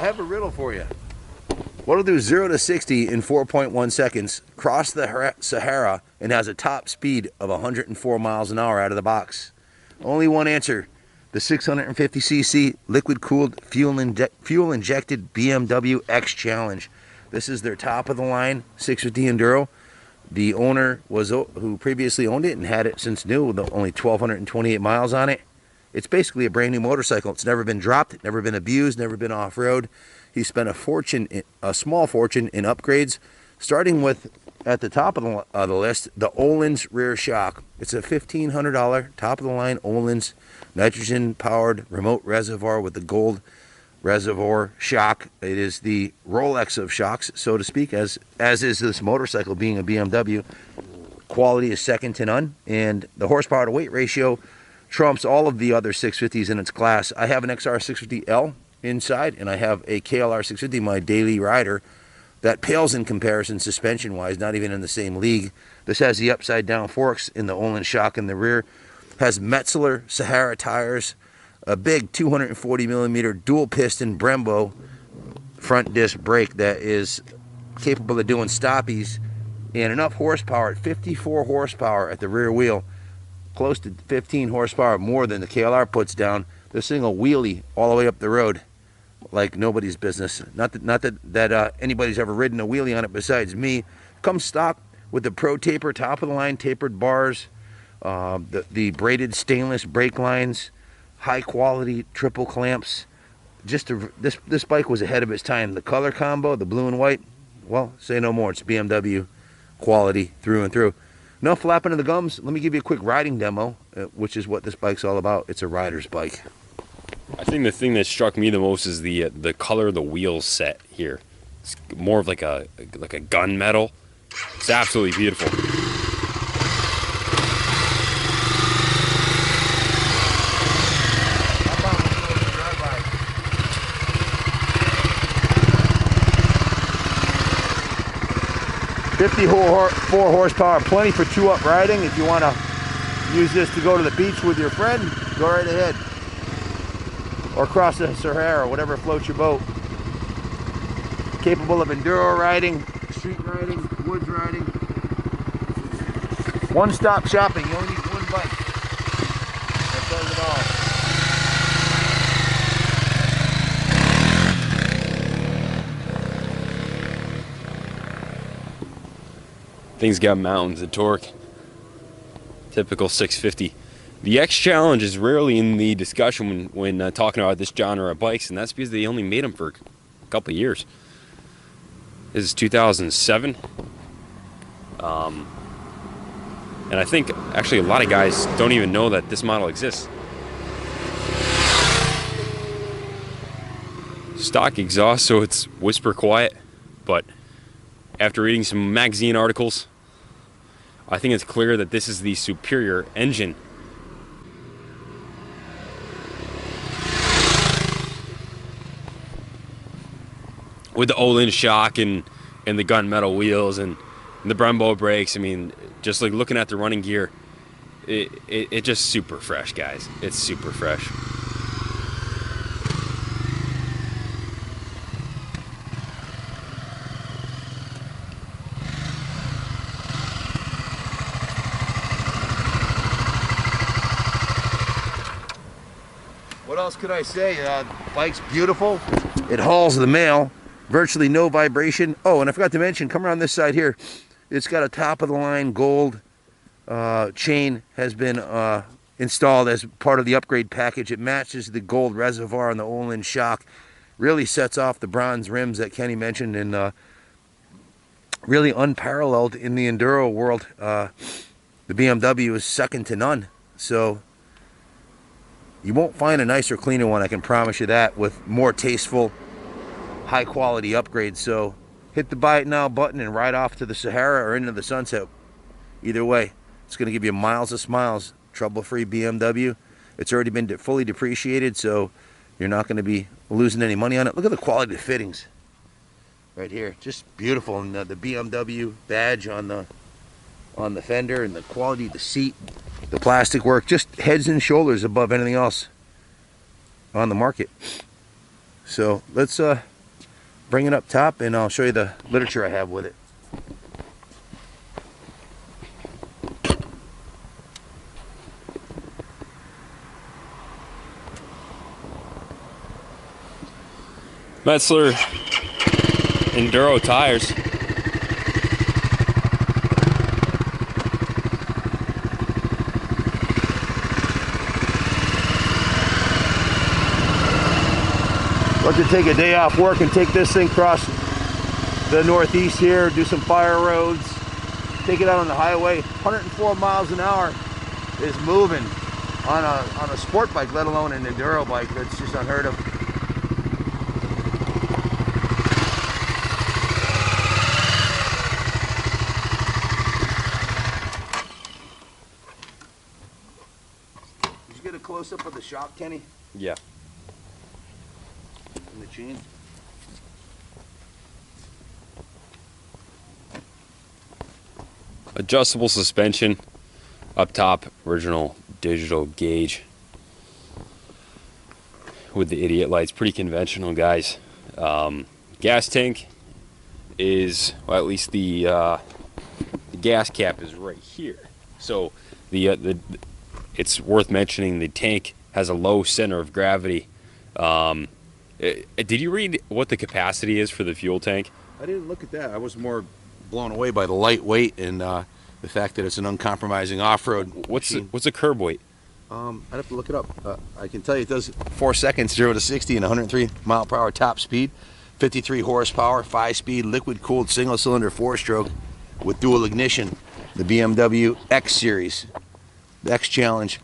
have a riddle for you. What'll do 0 to 60 in 4.1 seconds, cross the Sahara, and has a top speed of 104 miles an hour out of the box? Only one answer. The 650cc liquid-cooled, fuel-injected BMW X-Challenge. This is their top-of-the-line 650 Enduro. The owner who previously owned it and had it since new, with only 1,228 miles on it. It's basically a brand new motorcycle. It's never been dropped, never been abused, never been off-road. He spent a small fortune in upgrades, starting with, at the top of the list, the Öhlins rear shock. It's a $1,500 top-of-the-line Öhlins nitrogen-powered remote reservoir with the gold reservoir shock. It is the Rolex of shocks, so to speak, as is this motorcycle being a BMW. Quality is second to none, and the horsepower to weight ratio trumps all of the other 650s in its class. I have an XR 650L inside, and I have a KLR 650, my daily rider, that pales in comparison suspension-wise, not even in the same league. This has the upside-down forks in the Öhlins shock in the rear, has Metzeler Sahara tires, a big 240mm dual-piston Brembo front disc brake that is capable of doing stoppies, and enough horsepower at 54 horsepower at the rear wheel, close to 15 horsepower more than the KLR puts down. This thing will wheelie all the way up the road like nobody's business. Not that anybody's ever ridden a wheelie on it besides me. Comes stock with the Pro Taper top-of-the-line tapered bars, the braided stainless brake lines, high-quality triple clamps. This bike was ahead of its time. The color combo, the blue and white, well, say no more. It's BMW quality through and through. No flapping of the gums. Let me give you a quick riding demo, which is what this bike's all about. It's a rider's bike. I think the thing that struck me the most is the color of the wheels set here. It's more of like a gunmetal. It's absolutely beautiful. .54 horsepower, plenty for two-up riding. If you want to use this to go to the beach with your friend, go right ahead. Or cross the Sahara, whatever floats your boat. Capable of enduro riding, street riding, woods riding. One-stop shopping. You only need one bike. That does it all. Thing's got mountains of torque. Typical 650. The X-Challenge is rarely in the discussion when talking about this genre of bikes, and that's because they only made them for a couple of years. This is 2007. And I think actually a lot of guys don't even know that this model exists. Stock exhaust, so it's whisper quiet, but after reading some magazine articles, I think it's clear that this is the superior engine. With the Öhlins shock and the gunmetal wheels and the Brembo brakes, I mean, just like looking at the running gear, it just super fresh, guys. It's super fresh. What else could I say? Bike's beautiful. It hauls the mail. Virtually no vibration. Oh, and I forgot to mention, come around this side here. It's got a top-of-the-line gold chain has been installed as part of the upgrade package. It matches the gold reservoir on the Öhlins shock. Really sets off the bronze rims that Kenny mentioned, and really unparalleled in the enduro world. The BMW is second to none. So you won't find a nicer, cleaner one, I can promise you that, with more tasteful, high-quality upgrades. So hit the buy it now button and ride off to the Sahara or into the sunset. Either way, it's going to give you miles of smiles. Trouble-free BMW. It's already been fully depreciated, so you're not going to be losing any money on it. Look at the quality of the fittings right here. Just beautiful. And the BMW badge on the fender, and the quality of the seat, the plastic work, just heads and shoulders above anything else on the market. So let's bring it up top and I'll show you the literature I have with it. Metzler Enduro tires. Love to take a day off work and take this thing across the Northeast here, do some fire roads, take it out on the highway. 104 miles an hour is moving on a sport bike, let alone an enduro bike. That's just unheard of. Did you get a close up of the shock, Kenny? Yeah. The chain. Adjustable suspension up top, original digital gauge with the idiot lights. Pretty conventional, guys. Gas tank is, well, at least the gas cap is right here. So it's worth mentioning the tank has a low center of gravity. Did you read what the capacity is for the fuel tank? I didn't look at that. I was more blown away by the lightweight and the fact that it's an uncompromising off-road. What's the curb weight? I'd have to look it up. I can tell you it does 4 seconds, 0 to 60, and 103 mile per hour top speed, 53 horsepower, 5-speed, liquid-cooled single-cylinder 4-stroke with dual ignition. The BMW X series, the X-Challenge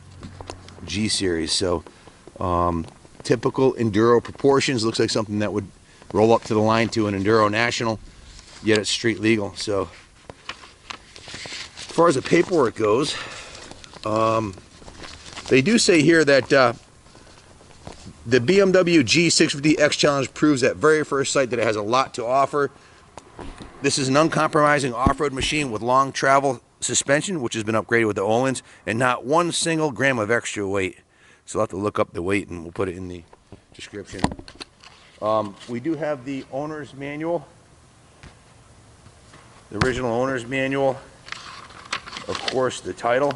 G series. So. Typical enduro proportions. Looks like something that would roll up to the line to an enduro national, yet it's street legal. So as far as the paperwork goes, they do say here that the BMW G650 X-Challenge proves at very first sight that it has a lot to offer. This is an uncompromising off-road machine with long travel suspension, which has been upgraded with the Öhlins, and not 1 single gram of extra weight. So I'll have to look up the weight and we'll put it in the description. We do have the owner's manual, the original owner's manual, of course the title,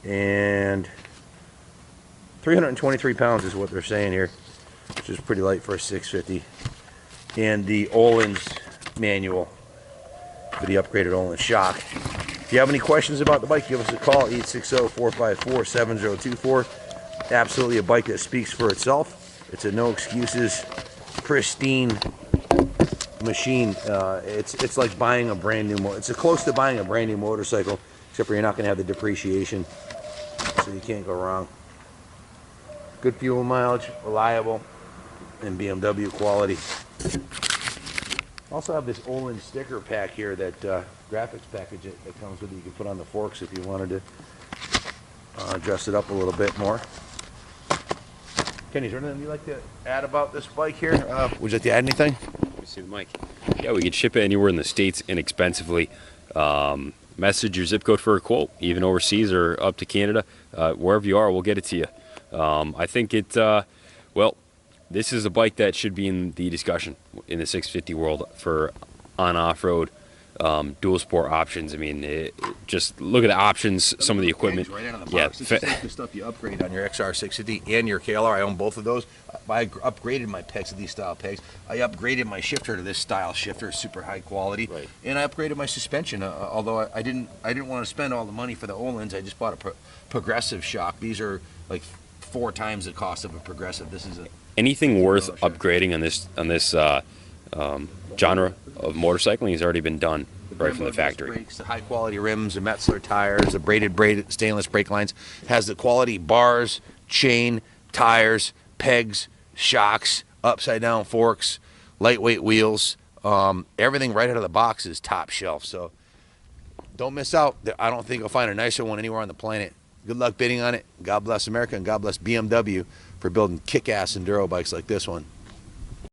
and 323 pounds is what they're saying here, which is pretty light for a 650, and the Öhlins manual for the upgraded Öhlins shock. If you have any questions about the bike, give us a call, 860-454-7024. Absolutely a bike that speaks for itself. It's a no excuses, pristine machine. It's like buying a brand new it's close to buying a brand new motorcycle, except for you're not going to have the depreciation, so you can't go wrong. Good fuel mileage, reliable, and BMW quality. Also have this Öhlins sticker pack here, that graphics package that comes with it. You can put on the forks if you wanted to dress it up a little bit more. Kenny, is there anything you'd like to add about this bike here? Would you like to add anything? Let me see the mic. Yeah, we can ship it anywhere in the States inexpensively. Message your zip code for a quote, even overseas or up to Canada. Wherever you are, we'll get it to you. I think well, this is a bike that should be in the discussion in the 650 world for on-off-road dual sport options. I mean, just look at the options, some of the equipment. Right out of the box. This is like the stuff you upgrade on your XR 650 and your KLR. I own both of those. I upgraded my pegs to these style pegs. I upgraded my shifter to this style shifter, super high quality. Right. And I upgraded my suspension. Although I didn't want to spend all the money for the Öhlins. I just bought a progressive shock. These are like 4 times the cost of a progressive. This is a anything worth upgrading on this genre of motorcycling has already been done right from the factory. Brakes, the high quality rims, the Metzler tires, the braided stainless brake lines, has the quality bars, chain, tires, pegs, shocks, upside down forks, lightweight wheels. Everything right out of the box is top shelf. So don't miss out. I don't think you'll find a nicer one anywhere on the planet. Good luck bidding on it. God bless America, and God bless BMW for building kick-ass enduro bikes like this one.